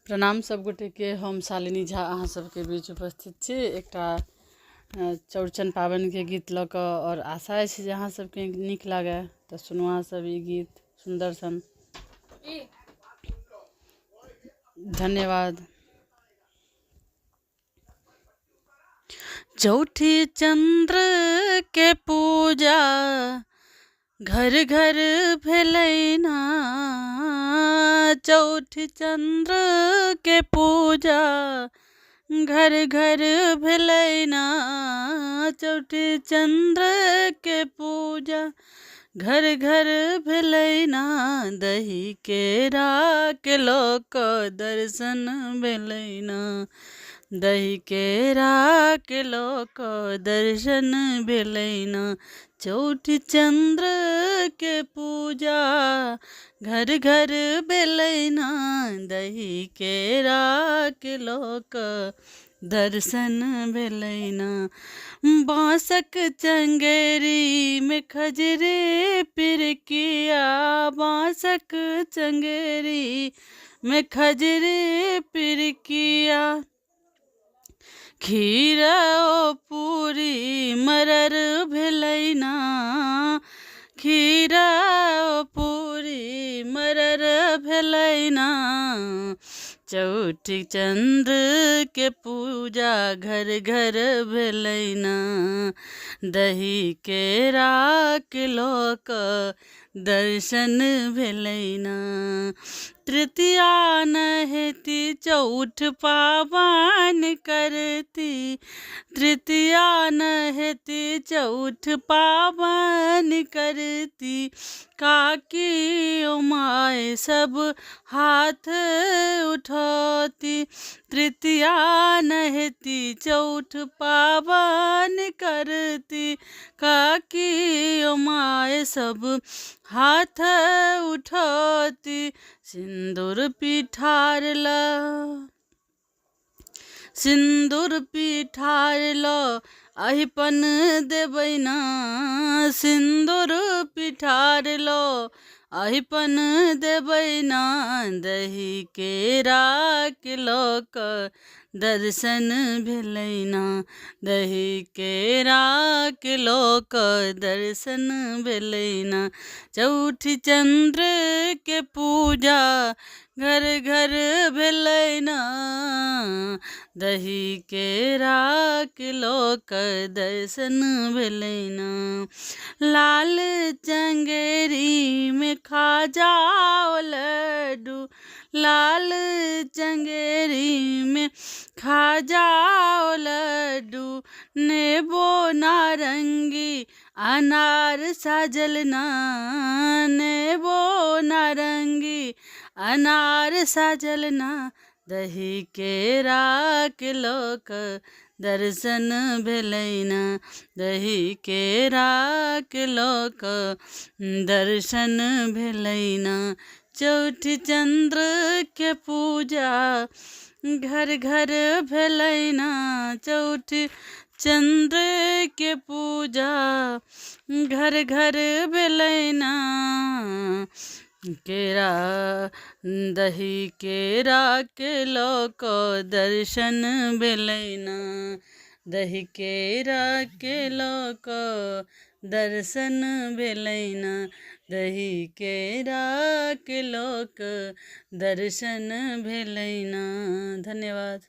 प्रणाम सब गोटे के। हम शालिनी झा अहाँ सबके बीच उपस्थित छी एकटा चौड़चन पाबनि के गीत लऽ कऽ, और आशा अछि जे अहाँ सबके नीक लागए। तऽ सुनू अहाँ सब ई गीत सुंदर सन। धन्यवाद। चौठी चंद्र के पूजा घर घर भेलैना, चौठी चंद्र के पूजा घर घर भेलैना, चौठी चंद्र के पूजा घर घर भेलैना, दही केरा के लोक दर्शन भेलैना, दही केरा के लोक दर्शन भेलैना, चौठी चंद्र के पूजा घर घर भेलैना, दही केरा के लोक दर्शन भेलैना। बाँसक चंगेरी में खजरे पिरकिया, बाँसक चंगेरी में खजरे पिरकिया, खीरा ओ पूरी मरर भेलैना, खीरा ओ पूरी मरर भेलैना, चौठी चंद्र के पूजा घर घर भेलैना, दही केरा के लोक दर्शन भेलैना। तृतीया नहेती चौठ पाबन करती, तृतीया नहेती चौठ पाबन करती, काकी ओ माय सब हाथ उठौती, तृतीया नहेती चौठ पाबन करती, काकी ओ माय सब हाथ उठौती, सिंदूर पिठारला, सिंदूर पिठारलो अहिपन देबैना, सिंदूर पिठारलो अहिपन देबैना, दही केरा के लोक दर्शन भेलैना, दही केरा के लोक दर्शन भेलैना, चौठी चंद्र के पूजा घर घर भेलैना, दही केरा के लोक दर्शन भेलैना। लाल चंगेरी में खाजा ओ लड्डू, लाल चंगेरी में खाजा ओ लड्डू, नेबो नारंगी अनार साजलना, नेबो नारंगी अनार साजलना, दही केरा के लोक दर्शन भेलैना, दही केरा के लोक दर्शन भेलैना, चौठी चंद्र के पूजा घर घर भेलैना, चौठी चंद्र के पूजा घर घर भेलैना, केरा दही केरा के लोक दर्शन भेलैना, दही केरा के लोक दर्शन भेलैना, दही केरा के लोक दर्शन भेलैना। धन्यवाद।